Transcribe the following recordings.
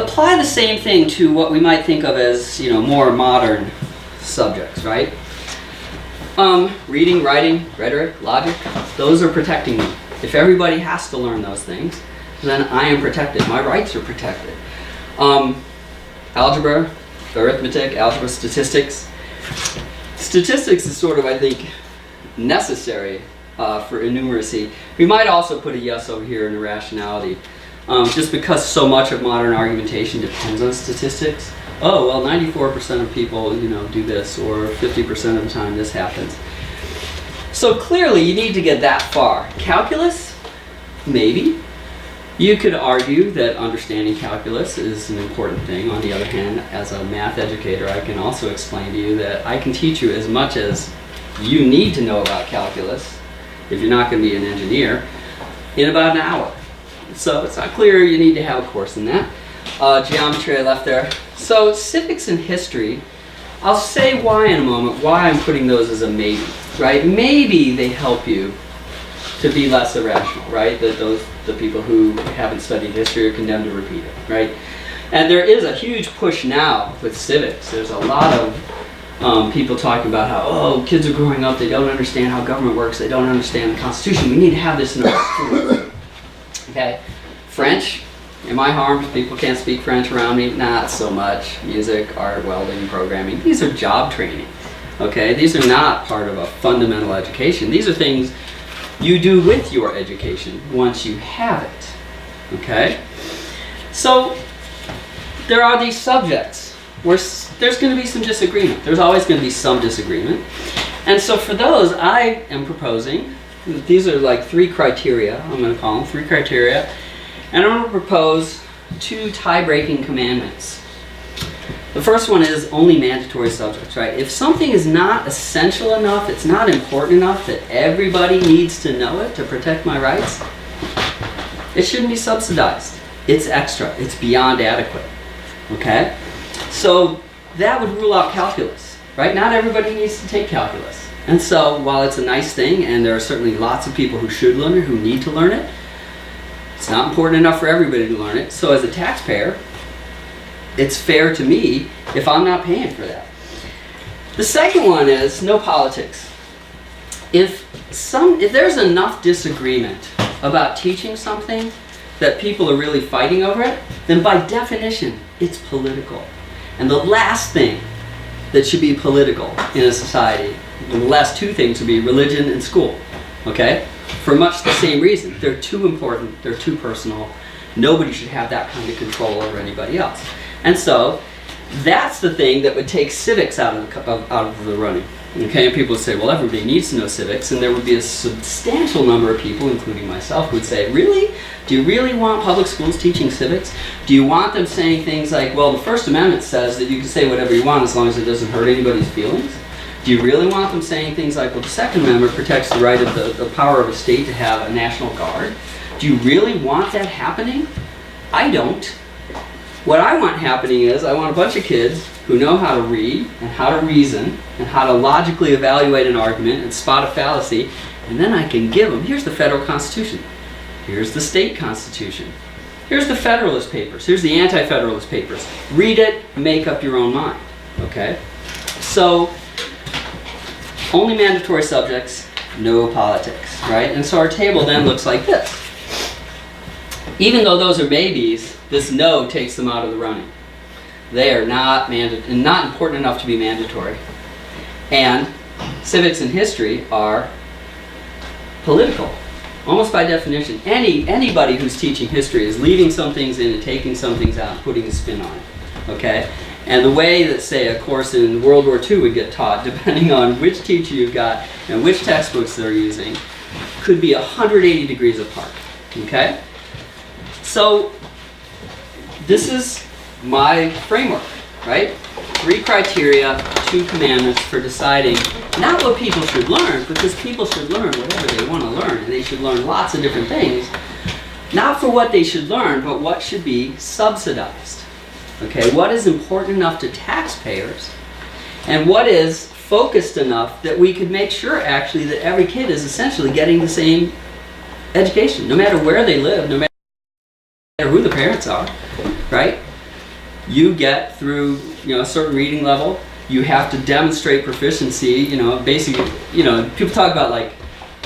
apply the same thing to what we might think of as, more modern subjects, right? Reading, writing, rhetoric, logic, those are protecting me. If everybody has to learn those things, then I am protected. My rights are protected. Algebra, arithmetic, algebra, statistics. Statistics is sort of, I think, necessary for innumeracy. We might also put a yes over here in irrationality, just because so much of modern argumentation depends on statistics. Oh, well, 94% of people, do this, or 50% of the time this happens. So clearly, you need to get that far. Calculus? Maybe. You could argue that understanding calculus is an important thing. On the other hand, as a math educator, I can also explain to you that I can teach you as much as you need to know about calculus, if you're not going to be an engineer, in about an hour. So it's not clear you need to have a course in that. Geometry I left there. So civics and history, I'll say why in a moment, why I'm putting those as a maybe, right? Maybe they help you to be less irrational, right? That the people who haven't studied history are condemned to repeat it, right? And there is a huge push now with civics. There's a lot of people talking about how, kids are growing up, they don't understand how government works, they don't understand the Constitution. We need to have this in our schools. Okay? French. Am I harmed? People can't speak French around me? Not so much. Music, art, welding, programming. These are job training. Okay? These are not part of a fundamental education. These are things you do with your education once you have it. Okay? So, there are these subjects where there's going to be some disagreement. There's always going to be some disagreement. And so for those, I am proposing, these are like 3 criteria, I'm going to call them 3 criteria, and I'm going to propose 2 tie-breaking commandments. The first one is only mandatory subjects, right? If something is not essential enough, it's not important enough that everybody needs to know it to protect my rights, it shouldn't be subsidized. It's extra. It's beyond adequate. Okay? So that would rule out calculus, right? Not everybody needs to take calculus. And so while it's a nice thing, and there are certainly lots of people who should learn it, who need to learn it, it's not important enough for everybody to learn it. So as a taxpayer, it's fair to me if I'm not paying for that. The second one is no politics. If there's enough disagreement about teaching something that people are really fighting over it, then by definition, it's political. And the last thing that should be political in a society, the last 2 things would be religion and school. Okay? For much the same reason. They're too important, they're too personal. Nobody should have that kind of control over anybody else. And so, that's the thing that would take civics out of the running. Okay, and people would say, well, everybody needs to know civics, and there would be a substantial number of people, including myself, who would say, really? Do you really want public schools teaching civics? Do you want them saying things like, well, the First Amendment says that you can say whatever you want as long as it doesn't hurt anybody's feelings? Do you really want them saying things like, well, the Second Amendment protects the right of the power of a state to have a national guard? Do you really want that happening? I don't. What I want happening is I want a bunch of kids who know how to read and how to reason and how to logically evaluate an argument and spot a fallacy, and then I can give them, here's the federal Constitution, here's the state Constitution, here's the Federalist Papers, here's the Anti-Federalist Papers. Read it, make up your own mind. Okay? So, only mandatory subjects, no politics, right? And so our table then looks like this. Even though those are maybes, this no takes them out of the running. They are not important enough to be mandatory. And civics and history are political, almost by definition. Anybody who's teaching history is leaving some things in and taking some things out and putting a spin on it. Okay? And the way that, say, a course in World War II would get taught, depending on which teacher you've got and which textbooks they're using, could be 180 degrees apart. Okay? So, this is my framework, right? 3 criteria, 2 commandments for deciding not what people should learn, because people should learn whatever they want to learn, and they should learn lots of different things. Not for what they should learn, but what should be subsidized. Okay, what is important enough to taxpayers, and what is focused enough that we could make sure actually that every kid is essentially getting the same education, no matter where they live, no matter who the parents are, right? you get through, a certain reading level. You have to demonstrate proficiency. Basically, people talk about like,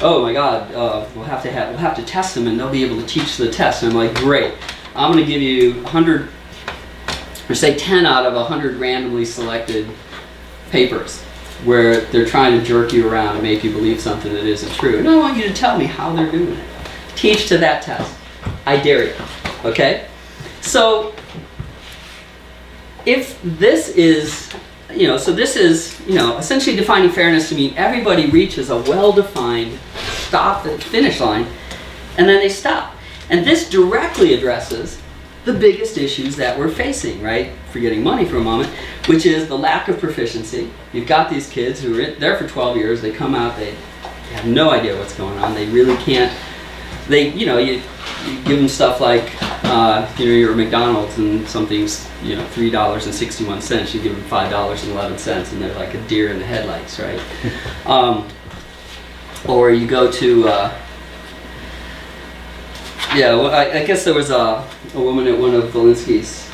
oh my God, we'll have to test them and they'll be able to teach the test. And I'm like, great. I'm going to give you 100, or say 10 out of 100 randomly selected papers where they're trying to jerk you around and make you believe something that isn't true. And I want you to tell me how they're doing it. Teach to that test. I dare you. Okay? So, if this is, this is, essentially defining fairness to mean everybody reaches a well-defined finish line, and then they stop. And this directly addresses the biggest issues that we're facing, right? Forgetting money for a moment, which is the lack of proficiency. You've got these kids who are there for 12 years, they come out, they have no idea what's going on, they really can't, you give them stuff like, you're at McDonald's and something's, $3.61, you give them $5.11 and they're like a deer in the headlights, right? Or you go to, I guess there was a woman at one of Volinsky's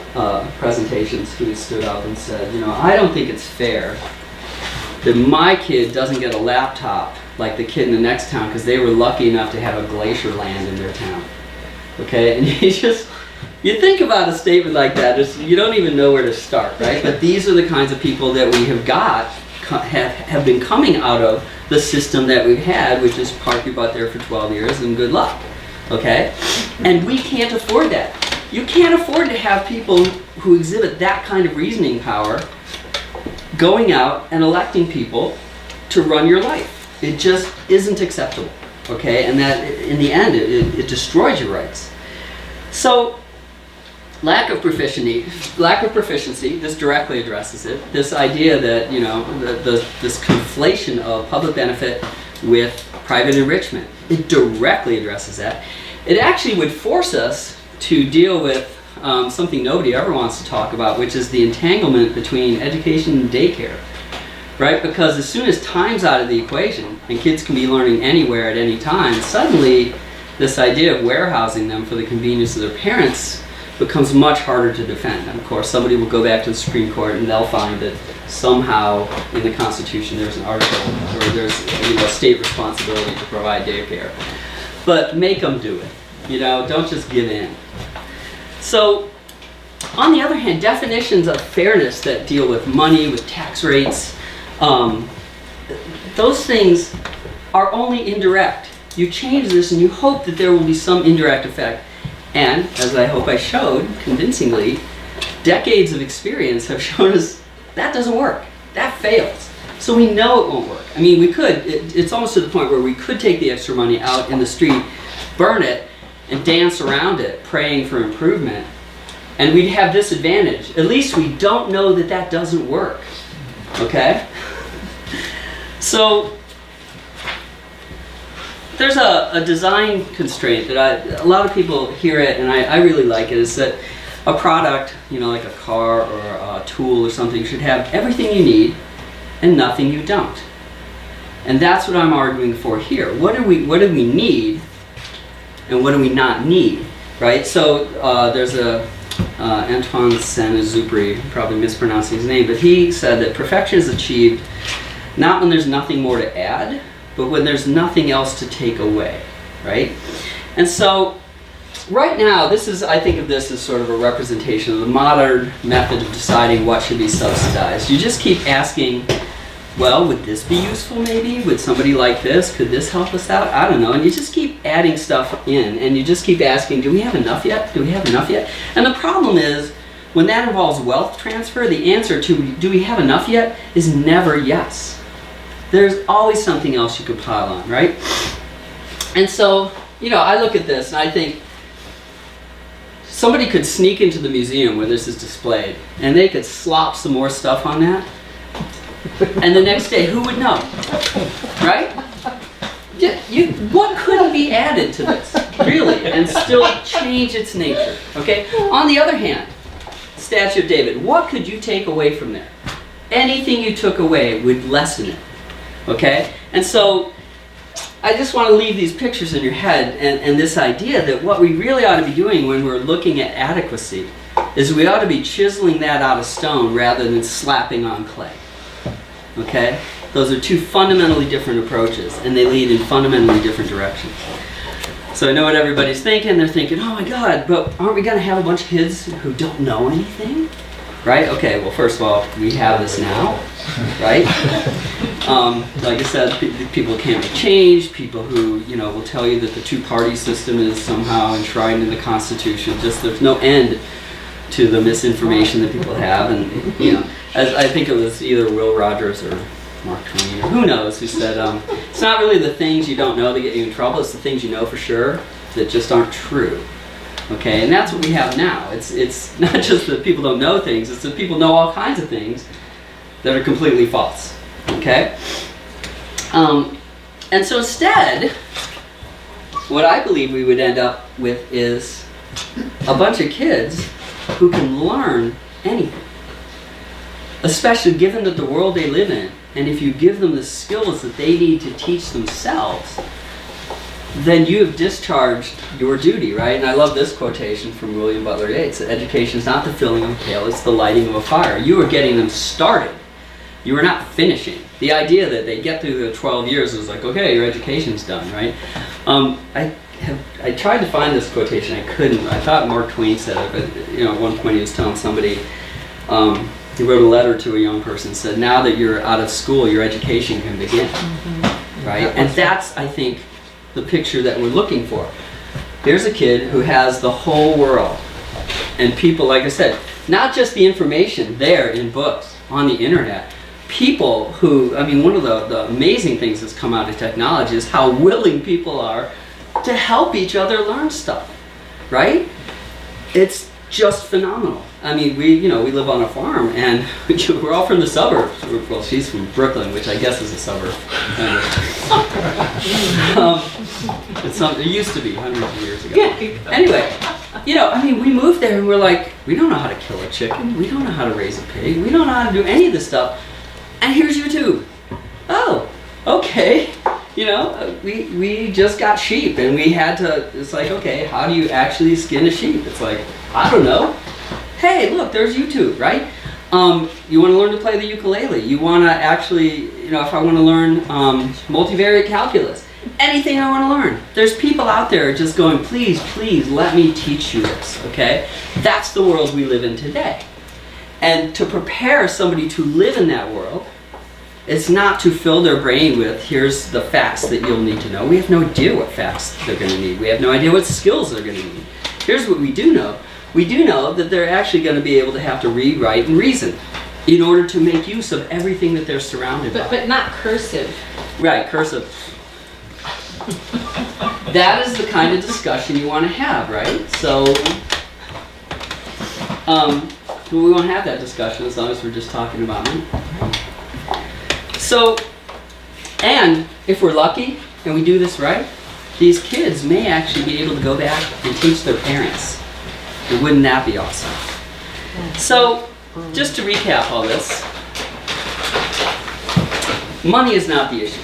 presentations who stood up and said, I don't think it's fair that my kid doesn't get a laptop like the kid in the next town because they were lucky enough to have a glacier land in their town. Okay, and you think about a statement like that, you don't even know where to start, right? But these are the kinds of people that we have been coming out of the system that we've had, which is park your butt there for 12 years and good luck. Okay? And we can't afford that. You can't afford to have people who exhibit that kind of reasoning power going out and electing people to run your life. It just isn't acceptable. Okay? And that, in the end, it destroys your rights. So, lack of proficiency, this directly addresses it. This idea that, this conflation of public benefit with private enrichment, it directly addresses that. It actually would force us to deal with something nobody ever wants to talk about, which is the entanglement between education and daycare, right? Because as soon as time's out of the equation and kids can be learning anywhere at any time, suddenly this idea of warehousing them for the convenience of their parents becomes much harder to defend. And of course, somebody will go back to the Supreme Court and they'll find that somehow in the Constitution there's an article or there's state responsibility to provide daycare. But make them do it. Don't just give in. So, on the other hand, definitions of fairness that deal with money, with tax rates, those things are only indirect. You change this and you hope that there will be some indirect effect. And, as I hope I showed convincingly, decades of experience have shown us that doesn't work. That fails. So we know it won't work. I mean, we could. It's almost to the point where we could take the extra money out in the street, burn it, and dance around it, praying for improvement. And we'd have this advantage. At least we don't know that that doesn't work. Okay? So, there's a design constraint that a lot of people hear it, and I really like it, is that a product, like a car or a tool or something, should have everything you need and nothing you don't. And that's what I'm arguing for here. What do we need and what do we not need, right? So there's Antoine Saint-Exupéry, probably mispronouncing his name, but he said that perfection is achieved not when there's nothing more to add, but when there's nothing else to take away, right? And so, right now, I think of this as sort of a representation of the modern method of deciding what should be subsidized. You just keep asking, well, would this be useful maybe? Would somebody like this? Could this help us out? I don't know. And you just keep adding stuff in, and you just keep asking, do we have enough yet? Do we have enough yet? And the problem is, when that involves wealth transfer, the answer to do we have enough yet is never yes. There's always something else you could pile on, right? And so, I look at this and I think somebody could sneak into the museum where this is displayed and they could slop some more stuff on that. And the next day, who would know? Right? What could be added to this, really, and still change its nature? Okay? On the other hand, Statue of David, what could you take away from there? Anything you took away would lessen it. Okay? And so, I just want to leave these pictures in your head and this idea that what we really ought to be doing when we're looking at adequacy is we ought to be chiseling that out of stone rather than slapping on clay. Okay? Those are two fundamentally different approaches, and they lead in fundamentally different directions. So I know what everybody's thinking. They're thinking, oh my God, but aren't we going to have a bunch of kids who don't know anything? Right? Okay, well, first of all, we have this now, right? Like I said, people can't be changed, people who, will tell you that the two-party system is somehow enshrined in the Constitution. Just there's no end to the misinformation that people have. And, as I think it was either Will Rogers or Mark Twain, or who knows, who said, it's not really the things you don't know that get you in trouble, it's the things you know for sure that just aren't true. Okay, and that's what we have now. It's not just that people don't know things, it's that people know all kinds of things that are completely false. Okay? And so instead, what I believe we would end up with is a bunch of kids who can learn anything. Especially given that the world they live in, and if you give them the skills that they need to teach themselves, then you have discharged your duty, right? And I love this quotation from William Butler Yeats. Education is not the filling of a pail, it's the lighting of a fire. You are getting them started. You are not finishing. The idea that they get through the 12 years is like, okay, your education's done, right? I tried to find this quotation, I couldn't. I thought Mark Twain said it, but at one point he was telling somebody, he wrote a letter to a young person, said, now that you're out of school, your education can begin, right? And that's, I think, the picture that we're looking for. Here's a kid who has the whole world, and people, like I said, not just the information there in books, on the internet, people who, one of the amazing things that's come out of technology is how willing people are to help each other learn stuff, right? It's just phenomenal. We live on a farm, and we're all from the suburbs. Well, she's from Brooklyn, which I guess is a suburb. It used to be hundreds of years ago. Anyway, we moved there and we're like, we don't know how to kill a chicken. We don't know how to raise a pig. We don't know how to do any of this stuff. And here's YouTube. Oh, okay. We just got sheep, and we had to, it's like, okay, how do you actually skin a sheep? It's like, I don't know. Hey, look, there's YouTube, right? You want to learn to play the ukulele. You want to actually, if I want to learn multivariate calculus, anything I want to learn. There's people out there just going, please, please, let me teach you this, okay? That's the world we live in today. And to prepare somebody to live in that world, it's not to fill their brain with, here's the facts that you'll need to know. We have no idea what facts they're going to need. We have no idea what skills they're going to need. Here's what we do know. We do know that they're actually going to be able to have to read, write, and reason in order to make use of everything that they're surrounded by. But not cursive. Right, cursive. That is the kind of discussion you want to have, right? So, we won't have that discussion as long as we're just talking about it. So, and if we're lucky and we do this right, these kids may actually be able to go back and teach their parents. And wouldn't that be awesome? So, just to recap all this, money is not the issue,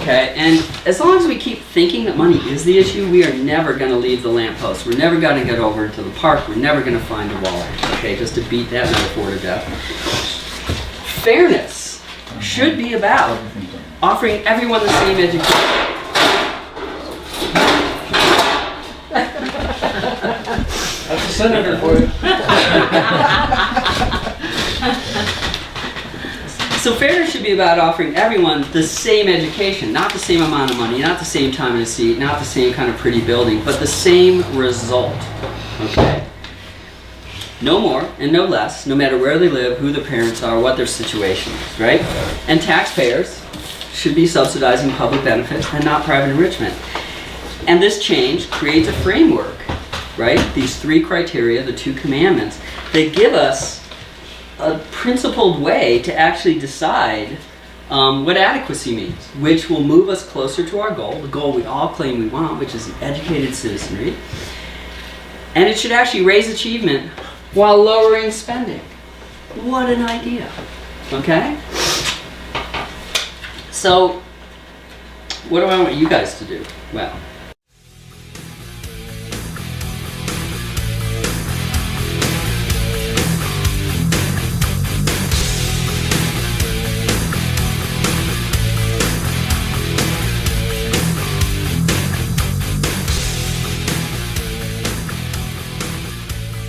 okay? And as long as we keep thinking that money is the issue, we are never going to leave the lamppost. We're never going to get over into the park. We're never going to find a wall, okay? Just to beat that metaphor to death. Fairness should be about offering everyone the same education. That's a senator for you. So fairness should be about offering everyone the same education, not the same amount of money, not the same time in a seat, not the same kind of pretty building, but the same result, okay? No more and no less, no matter where they live, who their parents are, what their situation is, right? And taxpayers should be subsidizing public benefits and not private enrichment. And this change creates a framework, right? These three criteria, the two commandments, they give us a principled way to actually decide what adequacy means, which will move us closer to our goal, the goal we all claim we want, which is an educated citizenry. And it should actually raise achievement while lowering spending. What an idea, okay? So, what do I want you guys to do? Well,